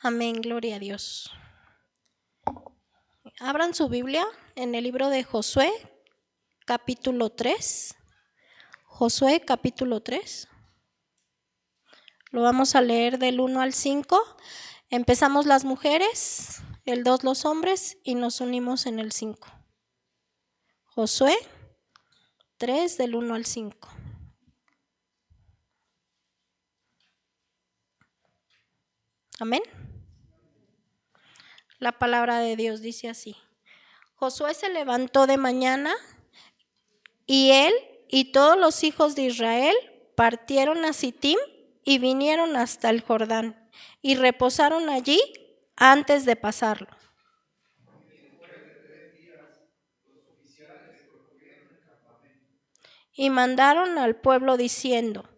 Amén, gloria a Dios. Abran su Biblia en el libro de Josué, capítulo 3. Josué, capítulo 3. Lo vamos a leer del 1 al 5. Empezamos las mujeres, el 2 los hombres y nos unimos en el 5. Josué 3 del 1 al 5. Amén. La palabra de Dios dice así: Josué se levantó de mañana y él y todos los hijos de Israel partieron a Sittim y vinieron hasta el Jordán y reposaron allí antes de pasarlo. Y mandaron al pueblo diciendo: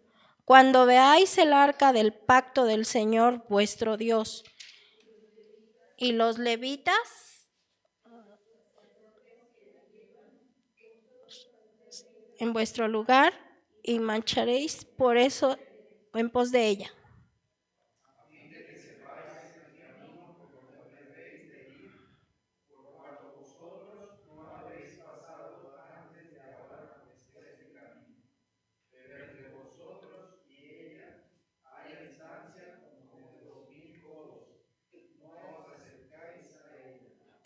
cuando veáis el arca del pacto del Señor vuestro Dios y los levitas en vuestro lugar, y marcharéis por eso en pos de ella.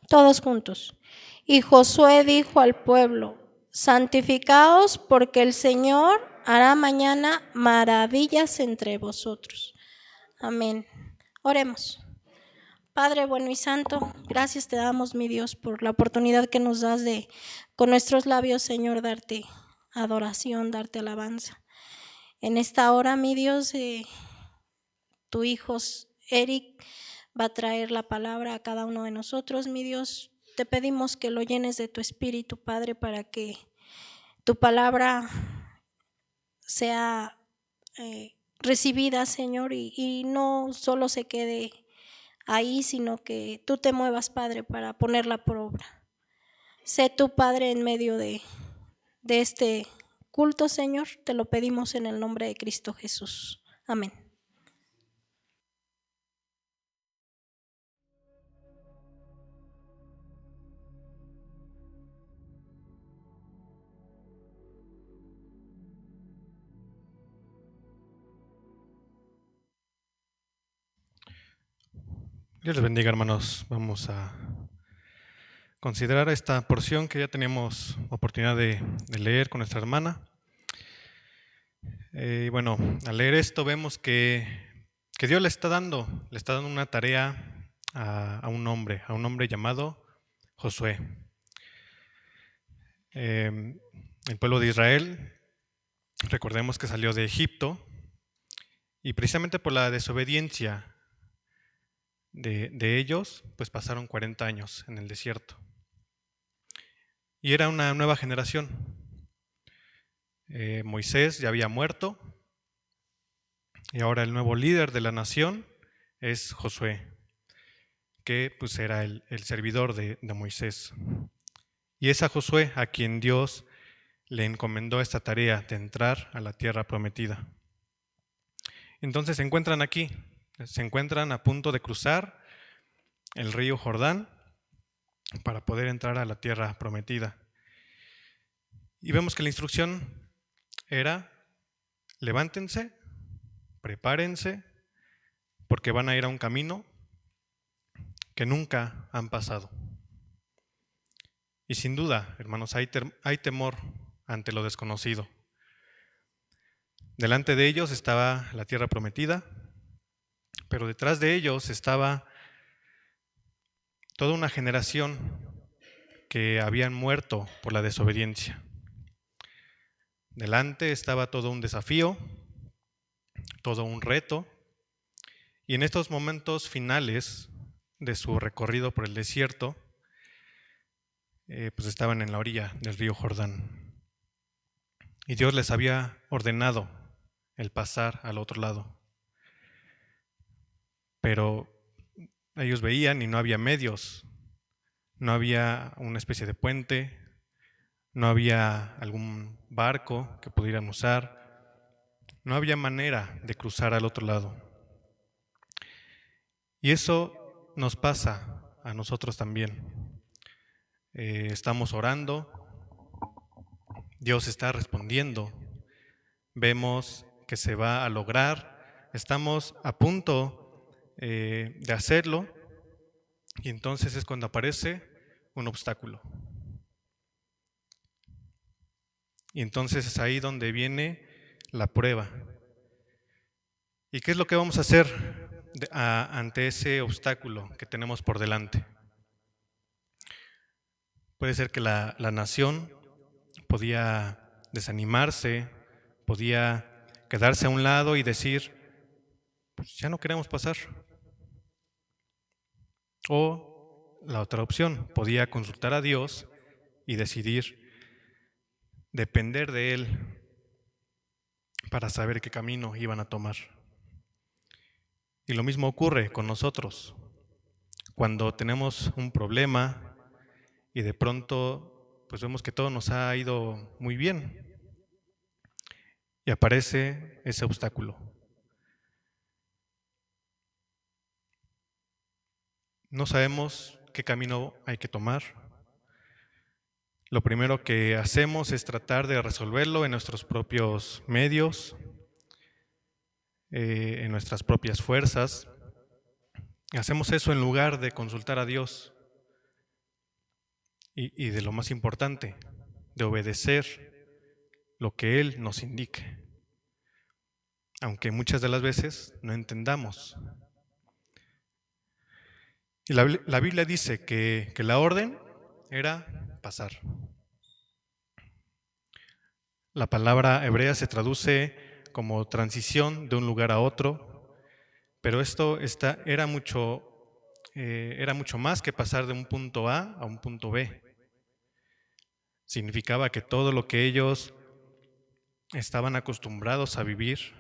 Todos juntos. Y Josué dijo al pueblo: santificaos, porque el Señor hará mañana maravillas entre vosotros. Amén. Oremos. Padre bueno y santo, gracias te damos, mi Dios, por la oportunidad que nos das de, con nuestros labios, Señor, darte adoración, darte alabanza. En esta hora, mi Dios, tu hijo Eric va a traer la palabra a cada uno de nosotros, mi Dios. Te pedimos que lo llenes de tu espíritu, Padre, para que tu palabra sea recibida, Señor, y no solo se quede ahí, sino que tú te muevas, Padre, para ponerla por obra. Sé tu Padre en medio de este culto, Señor. Te lo pedimos en el nombre de Cristo Jesús. Amén. Dios les bendiga, hermanos. Vamos a considerar esta porción que ya teníamos oportunidad de leer con nuestra hermana. Bueno, al leer esto vemos que Dios le está dando una tarea a un hombre llamado Josué. El pueblo de Israel, recordemos que salió de Egipto, y precisamente por la desobediencia de ellos, pues pasaron 40 años en el desierto. Y era una nueva generación. Moisés ya había muerto y ahora el nuevo líder de la nación es Josué, que pues era el servidor de Moisés. Y es a Josué a quien Dios le encomendó esta tarea de entrar a la tierra prometida. Entonces se encuentran aquí, se encuentran a punto de cruzar el río Jordán para poder entrar a la tierra prometida. Y vemos que la instrucción era: levántense, prepárense, porque van a ir a un camino que nunca han pasado. Y sin duda, hermanos, hay temor ante lo desconocido. Delante de ellos estaba la tierra prometida, pero detrás de ellos estaba toda una generación que habían muerto por la desobediencia. Delante estaba todo un desafío, todo un reto, y en estos momentos finales de su recorrido por el desierto, pues estaban en la orilla del río Jordán. Y Dios les había ordenado el pasar al otro lado. Pero ellos veían y no había medios, no había una especie de puente, no había algún barco que pudieran usar, no había manera de cruzar al otro lado. Y eso nos pasa a nosotros también. Estamos orando, Dios está respondiendo, vemos que se va a lograr, estamos a punto de hacerlo, y entonces es cuando aparece un obstáculo. Y entonces es ahí donde viene la prueba. ¿Y qué es lo que vamos a hacer ante ese obstáculo que tenemos por delante? Puede ser que la nación podía desanimarse, podía quedarse a un lado y decir, pues ya no queremos pasar. O la otra opción, podía consultar a Dios y decidir depender de Él para saber qué camino iban a tomar. Y lo mismo ocurre con nosotros. Cuando tenemos un problema y de pronto pues vemos que todo nos ha ido muy bien y aparece ese obstáculo. No sabemos qué camino hay que tomar. Lo primero que hacemos es tratar de resolverlo en nuestros propios medios, en nuestras propias fuerzas. Hacemos eso en lugar de consultar a Dios y de lo más importante, de obedecer lo que Él nos indique, aunque muchas de las veces no entendamos. Y la Biblia dice que la orden era pasar. La palabra hebrea se traduce como transición de un lugar a otro, pero esto era mucho más que pasar de un punto A a un punto B. Significaba que todo lo que ellos estaban acostumbrados a vivir,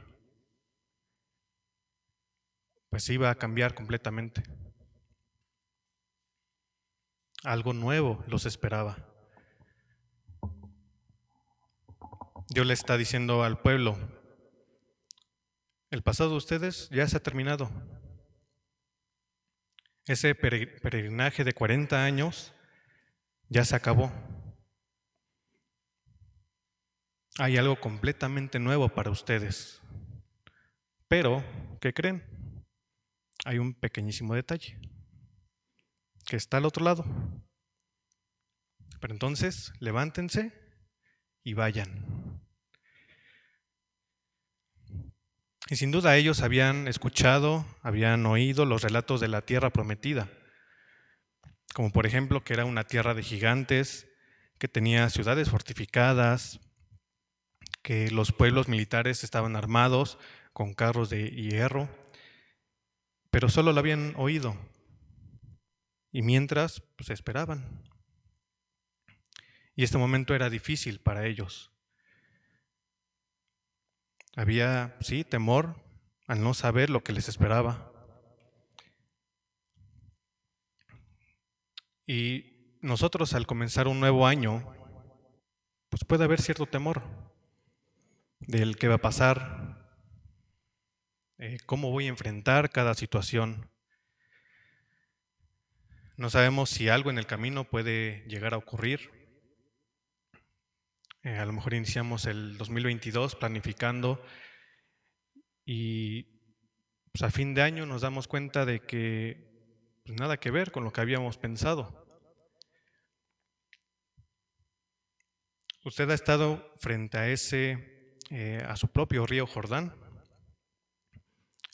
pues iba a cambiar completamente. Algo nuevo los esperaba. Dios le está diciendo al pueblo, el pasado de ustedes ya se ha terminado. Ese peregrinaje de 40 años ya se acabó. Hay algo completamente nuevo para ustedes. Pero, ¿qué creen? Hay un pequeñísimo detalle, que está al otro lado. Pero entonces, levántense y vayan. Y sin duda ellos habían escuchado, habían oído los relatos de la tierra prometida, como por ejemplo que era una tierra de gigantes, que tenía ciudades fortificadas, que los pueblos militares estaban armados con carros de hierro, pero solo lo habían oído y mientras pues esperaban. Y este momento era difícil para ellos. Había, sí, temor al no saber lo que les esperaba. Y nosotros al comenzar un nuevo año, pues puede haber cierto temor del qué va a pasar, cómo voy a enfrentar cada situación. No sabemos si algo en el camino puede llegar a ocurrir. A lo mejor iniciamos el 2022 planificando y pues, a fin de año nos damos cuenta de que pues, nada que ver con lo que habíamos pensado. ¿Usted ha estado frente a a su propio río Jordán?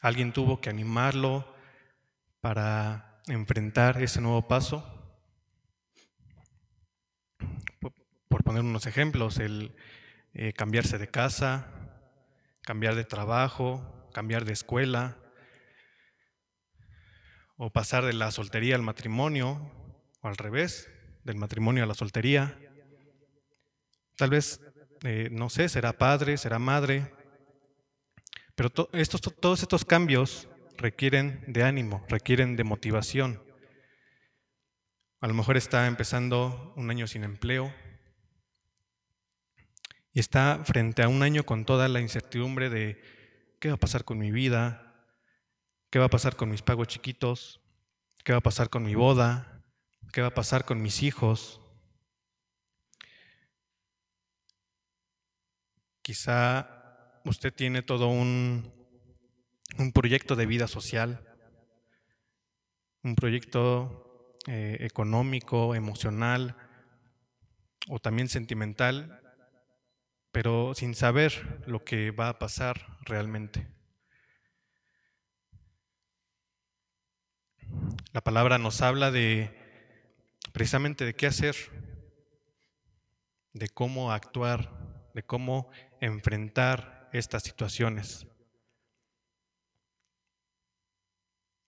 ¿Alguien tuvo que animarlo para enfrentar ese nuevo paso? Por poner unos ejemplos, el cambiarse de casa, cambiar de trabajo, cambiar de escuela, o pasar de la soltería al matrimonio, o al revés, del matrimonio a la soltería. Tal vez, no sé, será padre, será madre, pero todos estos cambios requieren de ánimo, requieren de motivación. A lo mejor está empezando un año sin empleo y está frente a un año con toda la incertidumbre de qué va a pasar con mi vida, ¿Qué va a pasar con mis pagos chiquitos? ¿Qué va a pasar con mi boda? ¿Qué va a pasar con mis hijos? Quizá usted tiene todo un proyecto de vida social, un proyecto económico, emocional o también sentimental, pero sin saber lo que va a pasar realmente. La palabra nos habla precisamente de qué hacer, de cómo actuar, de cómo enfrentar estas situaciones.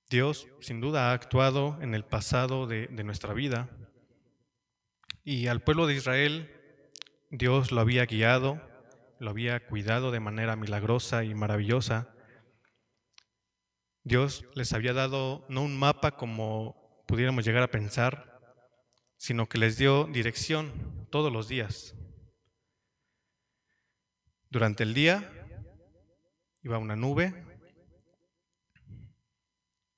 Dios sin duda ha actuado en el pasado de nuestra vida y al pueblo de Israel Dios lo había guiado, lo había cuidado de manera milagrosa y maravillosa. Dios les había dado no un mapa como pudiéramos llegar a pensar, sino que les dio dirección todos los días. Durante el día iba una nube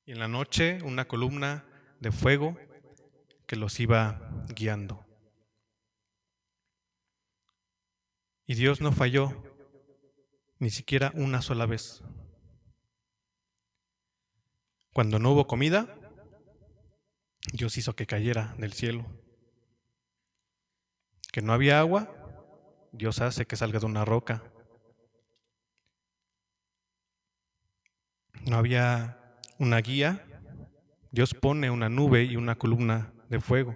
y en la noche una columna de fuego que los iba guiando. Y Dios no falló ni siquiera una sola vez. Cuando no hubo comida, Dios hizo que cayera del cielo. Que no había agua, Dios hace que salga de una roca. No había una guía, Dios pone una nube y una columna de fuego.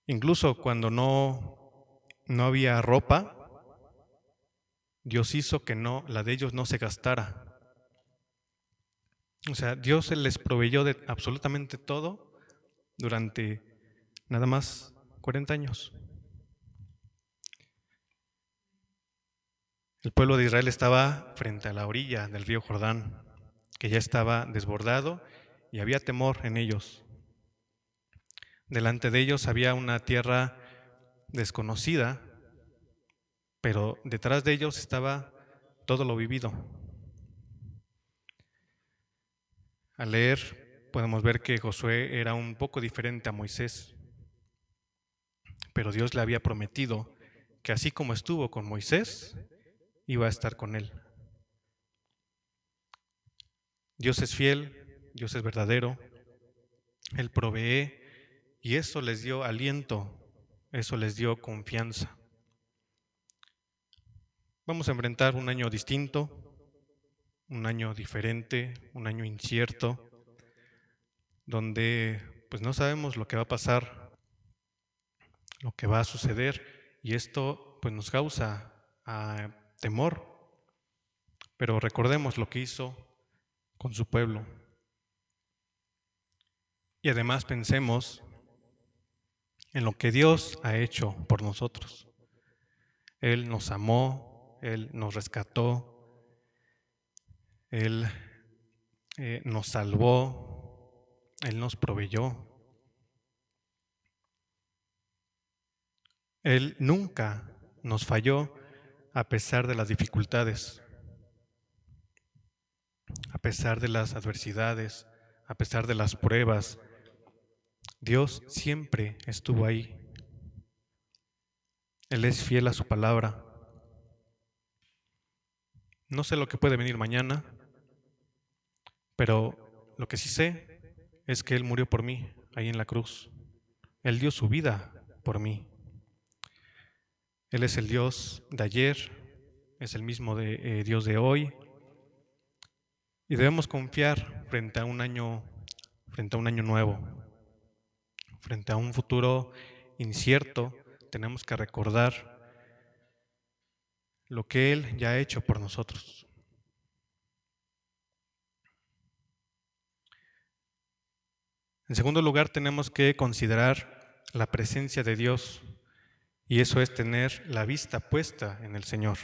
Incluso cuando no había ropa, Dios hizo que la de ellos no se gastara. O sea, Dios les proveyó de absolutamente todo durante nada más 40 años. El pueblo de Israel estaba frente a la orilla del río Jordán, que ya estaba desbordado y había temor en ellos. Delante de ellos había una tierra desconocida, pero detrás de ellos estaba todo lo vivido. Al leer podemos ver que Josué era un poco diferente a Moisés, pero Dios le había prometido que así como estuvo con Moisés, iba a estar con él. Dios es fiel, Dios es verdadero, Él provee y eso les dio aliento, eso les dio confianza. Vamos a enfrentar un año distinto, un año diferente, un año incierto, donde pues no sabemos lo que va a pasar, lo que va a suceder, y esto pues nos causa temor. Pero recordemos lo que hizo con su pueblo. Y además pensemos en lo que Dios ha hecho por nosotros. Él nos amó, Él nos rescató, Él nos salvó, Él nos proveyó. Él nunca nos falló a pesar de las dificultades, a pesar de las adversidades, a pesar de las pruebas. Dios siempre estuvo ahí. Él es fiel a su palabra. No sé lo que puede venir mañana, pero lo que sí sé es que Él murió por mí ahí en la cruz. Él dio su vida por mí. Él es el Dios de ayer, es el mismo Dios de hoy. Y debemos confiar frente a un año nuevo, frente a un futuro incierto. Tenemos que recordar lo que Él ya ha hecho por nosotros. En segundo lugar, tenemos que considerar la presencia de Dios, y eso es tener la vista puesta en el Señor.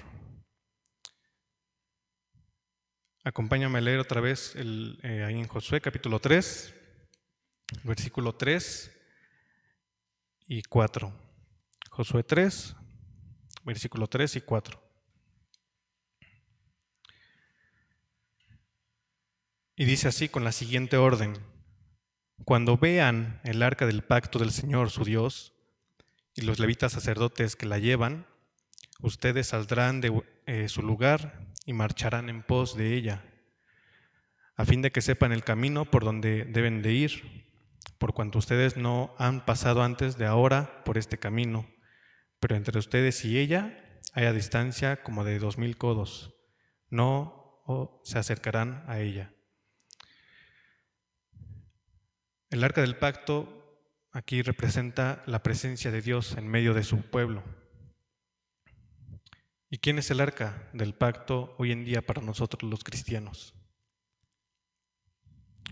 Acompáñame a leer otra vez ahí en Josué capítulo 3, versículo 3 y 4. Josué 3, versículo 3 y 4. Y dice así con la siguiente orden: cuando vean el arca del pacto del Señor su Dios y los levitas sacerdotes que la llevan, ustedes saldrán de su lugar y marcharán en pos de ella, a fin de que sepan el camino por donde deben de ir, por cuanto ustedes no han pasado antes de ahora por este camino, pero entre ustedes y ella hay a distancia como de 2000 codos, no se acercarán a ella. El arca del pacto aquí representa la presencia de Dios en medio de su pueblo. ¿Y quién es el arca del pacto hoy en día para nosotros los cristianos?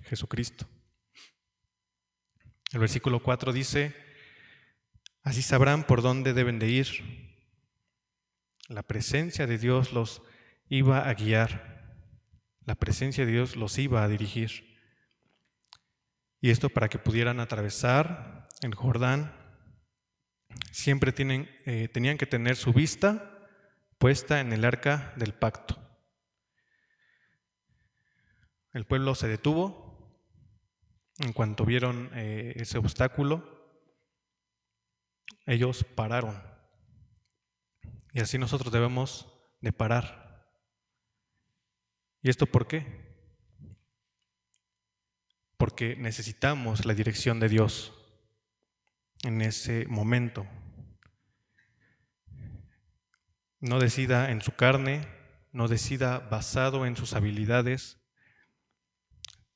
Jesucristo. El versículo 4 dice: así sabrán por dónde deben de ir. La presencia de Dios los iba a guiar. La presencia de Dios los iba a dirigir. Y esto para que pudieran atravesar el Jordán, siempre tenían que tener su vista puesta en el arca del pacto. El pueblo se detuvo en cuanto vieron ese obstáculo. Ellos pararon. Y así nosotros debemos de parar. ¿Y esto por qué? Porque necesitamos la dirección de Dios en ese momento. No decida en su carne, no decida basado en sus habilidades.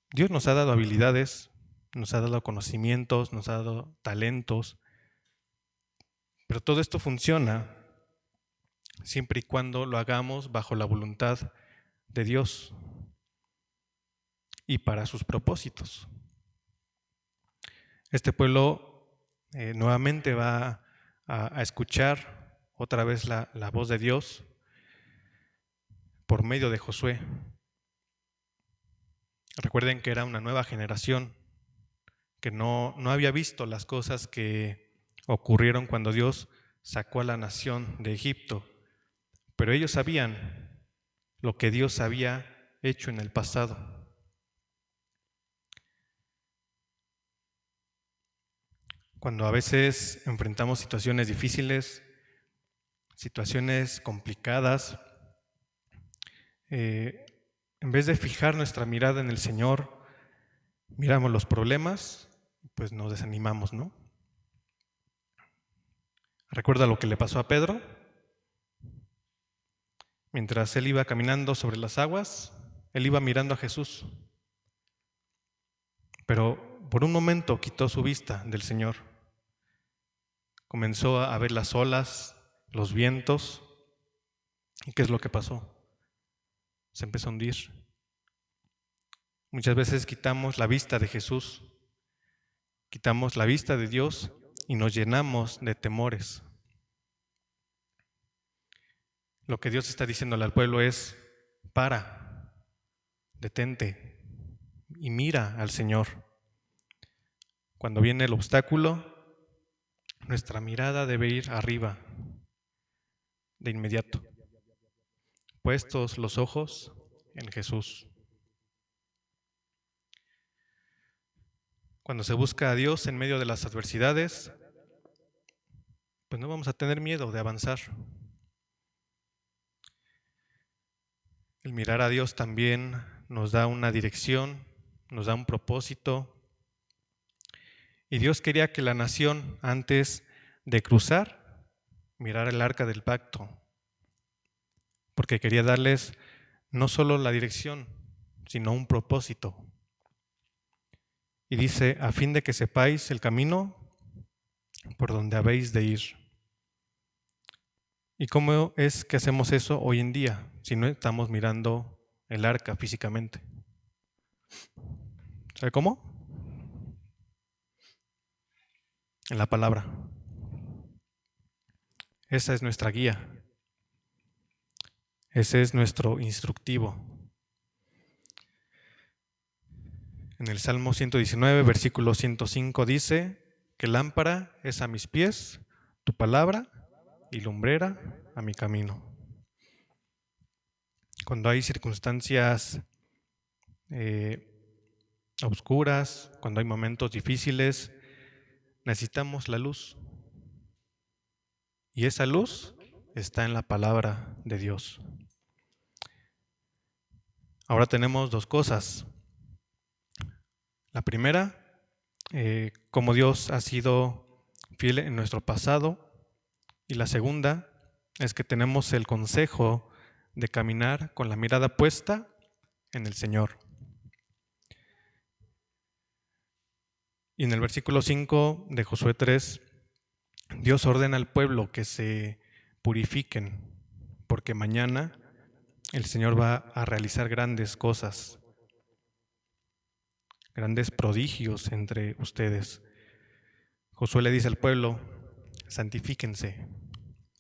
Dios nos ha dado habilidades, nos ha dado conocimientos, nos ha dado talentos, pero todo esto funciona siempre y cuando lo hagamos bajo la voluntad de Dios y para sus propósitos. Este pueblo nuevamente va a escuchar otra vez la voz de Dios por medio de Josué. Recuerden que era una nueva generación que no había visto las cosas que ocurrieron cuando Dios sacó a la nación de Egipto, pero ellos sabían lo que Dios había hecho en el pasado. Cuando a veces enfrentamos situaciones difíciles, situaciones complicadas, en vez de fijar nuestra mirada en el Señor, miramos los problemas, pues nos desanimamos, ¿no? ¿Recuerda lo que le pasó a Pedro? Mientras él iba caminando sobre las aguas, él iba mirando a Jesús, pero por un momento quitó su vista del Señor. Comenzó a ver las olas, los vientos, ¿y qué es lo que pasó? Se empezó a hundir. Muchas veces quitamos la vista de Jesús, quitamos la vista de Dios y nos llenamos de temores. Lo que Dios está diciéndole al pueblo es: para, detente y mira al Señor. Cuando viene el obstáculo, nuestra mirada debe ir arriba, de inmediato, puestos los ojos en Jesús. Cuando se busca a Dios en medio de las adversidades, pues no vamos a tener miedo de avanzar. El mirar a Dios también nos da una dirección, nos da un propósito. Y Dios quería que la nación, antes de cruzar, mirara el arca del pacto, porque quería darles no solo la dirección, sino un propósito. Y dice: a fin de que sepáis el camino por donde habéis de ir. ¿Y cómo es que hacemos eso hoy en día si no estamos mirando el arca físicamente? ¿Sabe cómo? En la palabra. Esa es nuestra guía. Ese es nuestro instructivo. En el Salmo 119, versículo 105 dice que lámpara es a mis pies tu palabra y lumbrera a mi camino. Cuando hay circunstancias oscuras, cuando hay momentos difíciles, necesitamos la luz. Y esa luz está en la palabra de Dios. Ahora tenemos dos cosas. La primera, cómo Dios ha sido fiel en nuestro pasado. Y la segunda es que tenemos el consejo de caminar con la mirada puesta en el Señor. Y en el versículo 5 de Josué 3, Dios ordena al pueblo que se purifiquen, porque mañana el Señor va a realizar grandes cosas, grandes prodigios entre ustedes. Josué le dice al pueblo, santifíquense,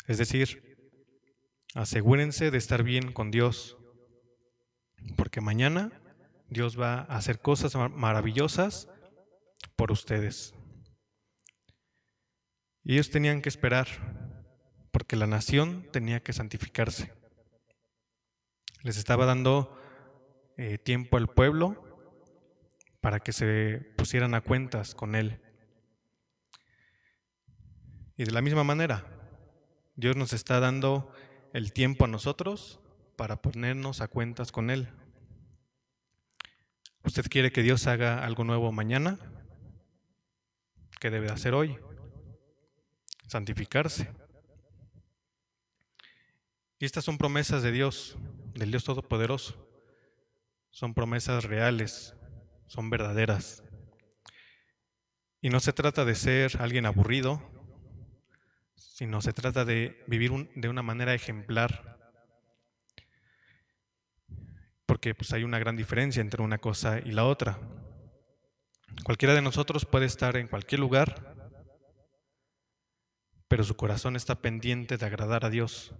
es decir, asegúrense de estar bien con Dios, porque mañana Dios va a hacer cosas maravillosas por ustedes. Y ellos tenían que esperar, porque la nación tenía que santificarse. Les estaba dando tiempo al pueblo para que se pusieran a cuentas con Él. Y de la misma manera, Dios nos está dando el tiempo a nosotros para ponernos a cuentas con Él. ¿Usted quiere que Dios haga algo nuevo mañana? ¿Qué debe hacer hoy? Santificarse. Y estas son promesas de Dios, del Dios Todopoderoso. Son promesas reales, son verdaderas. Y no se trata de ser alguien aburrido, sino se trata de vivir de una manera ejemplar. Porque pues hay una gran diferencia entre una cosa y la otra. Cualquiera de nosotros puede estar en cualquier lugar, pero su corazón está pendiente de agradar a Dios.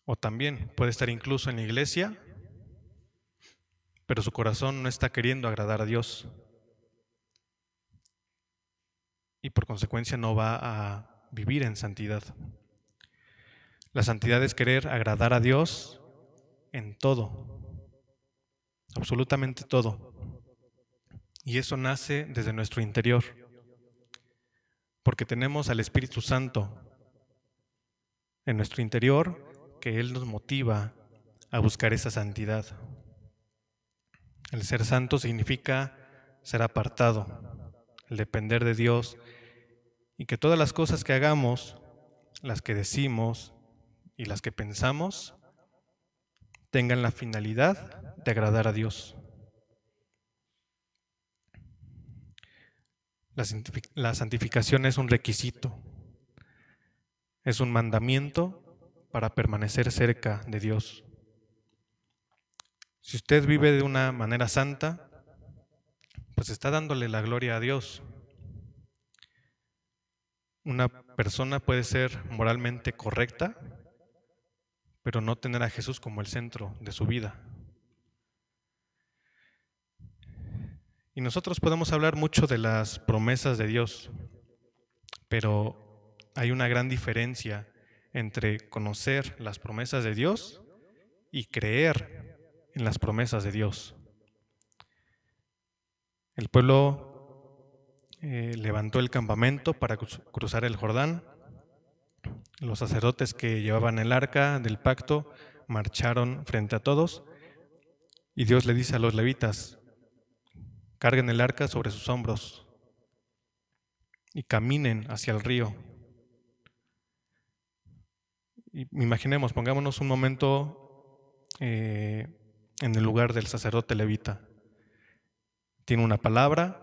O también puede estar incluso en la iglesia, pero su corazón no está queriendo agradar a Dios. Y por consecuencia no va a vivir en santidad. La santidad es querer agradar a Dios en todo, absolutamente todo. Y eso nace desde nuestro interior, porque tenemos al Espíritu Santo en nuestro interior, que Él nos motiva a buscar esa santidad. El ser santo significa ser apartado, el depender de Dios, y que todas las cosas que hagamos, las que decimos y las que pensamos, tengan la finalidad de agradar a Dios. La santificación es un requisito, es un mandamiento para permanecer cerca de Dios. Si usted vive de una manera santa, pues está dándole la gloria a Dios. Una persona puede ser moralmente correcta, pero no tener a Jesús como el centro de su vida. Y nosotros podemos hablar mucho de las promesas de Dios, pero hay una gran diferencia entre conocer las promesas de Dios y creer en las promesas de Dios. El pueblo levantó el campamento para cruzar el Jordán. Los sacerdotes que llevaban el arca del pacto marcharon frente a todos y Dios le dice a los levitas, carguen el arca sobre sus hombros y caminen hacia el río. Y imaginemos, pongámonos un momento en el lugar del sacerdote levita. Tiene una palabra,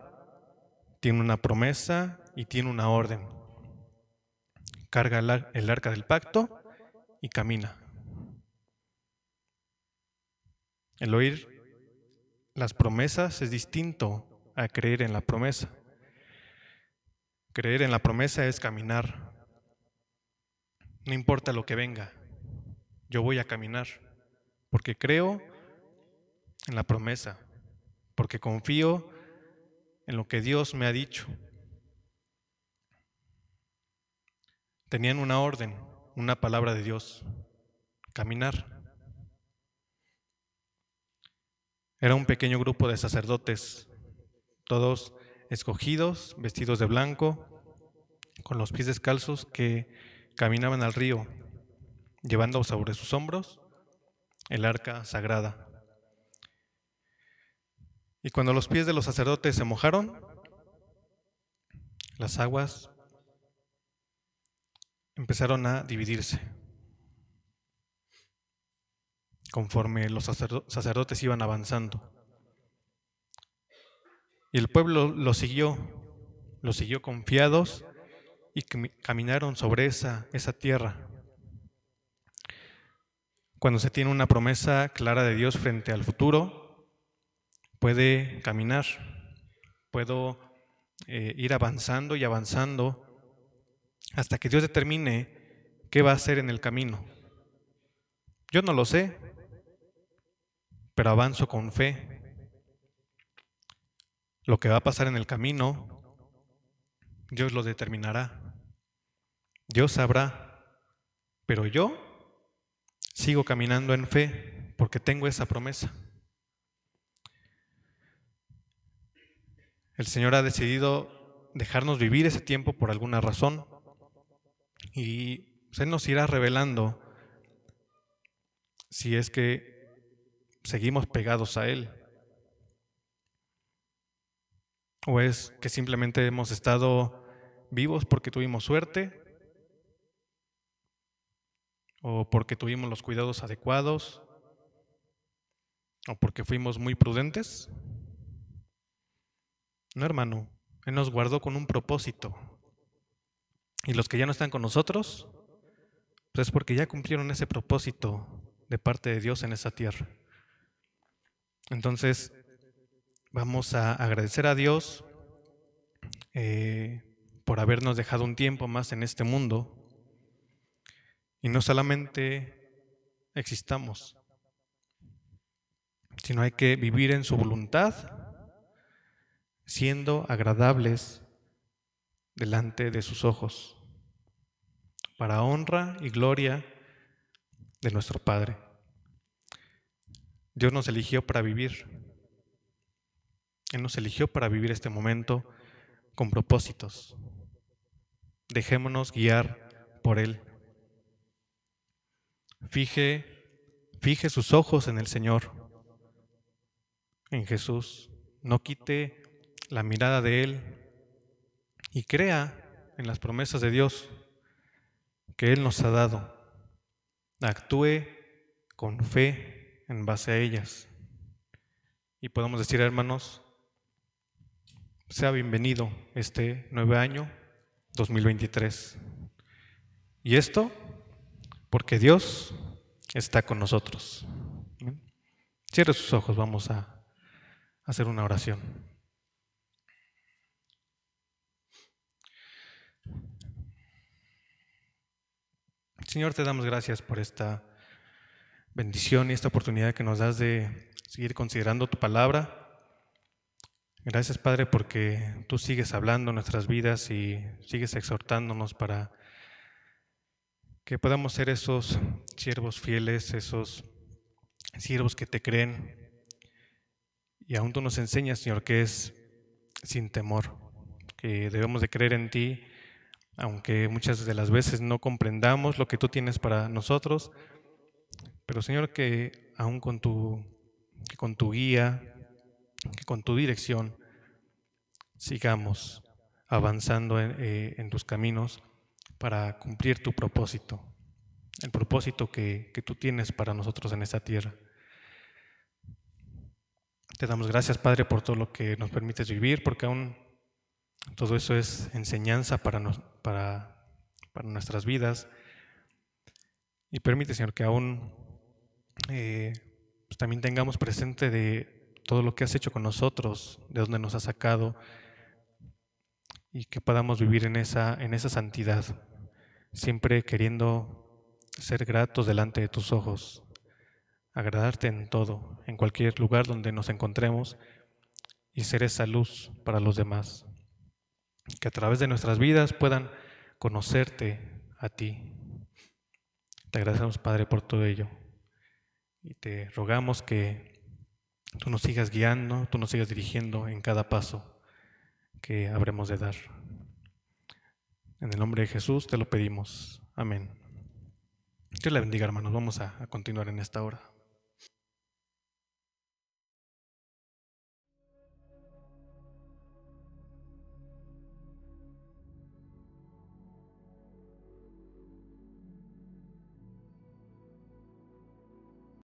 tiene una promesa y tiene una orden. Carga el arca del pacto y camina. El oír las promesas es distinto a creer en la promesa. Creer en la promesa es caminar. No importa lo que venga, yo voy a caminar, porque creo en la promesa, porque confío en lo que Dios me ha dicho. Tenían una orden, una palabra de Dios, caminar. Era un pequeño grupo de sacerdotes, todos escogidos, vestidos de blanco, con los pies descalzos, que caminaban al río, llevando sobre sus hombros el arca sagrada. Y cuando los pies de los sacerdotes se mojaron, las aguas empezaron a dividirse. Conforme los sacerdotes iban avanzando. Y el pueblo los siguió confiados y caminaron sobre esa tierra. Cuando se tiene una promesa clara de Dios frente al futuro, puede caminar, puedo ir avanzando y avanzando hasta que Dios determine qué va a hacer en el camino. Yo no lo sé, pero avanzo con fe. Lo que va a pasar en el camino, Dios lo determinará. Dios sabrá, pero yo sigo caminando en fe porque tengo esa promesa. El Señor ha decidido dejarnos vivir ese tiempo por alguna razón y Él nos irá revelando si es que seguimos pegados a Él o es que simplemente hemos estado vivos porque tuvimos suerte o porque tuvimos los cuidados adecuados o porque fuimos muy prudentes. No, hermano, Él nos guardó con un propósito. Y los que ya no están con nosotros, pues es porque ya cumplieron ese propósito de parte de Dios en esa tierra. Entonces, vamos a agradecer a Dios por habernos dejado un tiempo más en este mundo. Y no solamente existamos, sino hay que vivir en su voluntad, siendo agradables delante de sus ojos, para honra y gloria de nuestro Padre. Dios nos eligió para vivir. Él nos eligió para vivir este momento con propósitos. Dejémonos guiar por Él. Fije sus ojos en el Señor, en Jesús. No quite la mirada de Él y crea en las promesas de Dios que Él nos ha dado. Actúe con fe en base a ellas. Y podemos decir, hermanos, sea bienvenido este nuevo año 2023. Y esto porque Dios está con nosotros. Cierre sus ojos, vamos a hacer una oración. Señor, te damos gracias por esta bendición y esta oportunidad que nos das de seguir considerando tu palabra. Gracias, Padre, porque tú sigues hablando en nuestras vidas y sigues exhortándonos para que podamos ser esos siervos fieles, esos siervos que te creen. Y aún tú nos enseñas, Señor, que es sin temor, que debemos de creer en ti, aunque muchas de las veces no comprendamos lo que tú tienes para nosotros. Pero, Señor, que aún con tu guía, que con tu dirección sigamos avanzando en tus caminos para cumplir tu propósito, el propósito que tú tienes para nosotros en esta tierra. Te damos gracias, Padre, por todo lo que nos permites vivir, porque aún todo eso es enseñanza para nuestras vidas. Y permite, Señor, que aún pues también tengamos presente de todo lo que has hecho con nosotros, de dónde nos has sacado, y que podamos vivir en esa santidad, siempre queriendo ser gratos delante de tus ojos, agradarte en todo, en cualquier lugar donde nos encontremos, y ser esa luz para los demás, que a través de nuestras vidas puedan conocerte a ti. Te agradecemos, Padre, por todo ello, y te rogamos que tú nos sigas guiando, tú nos sigas dirigiendo en cada paso que habremos de dar. En el nombre de Jesús te lo pedimos. Amén. Dios le bendiga, hermanos. Vamos a continuar en esta hora.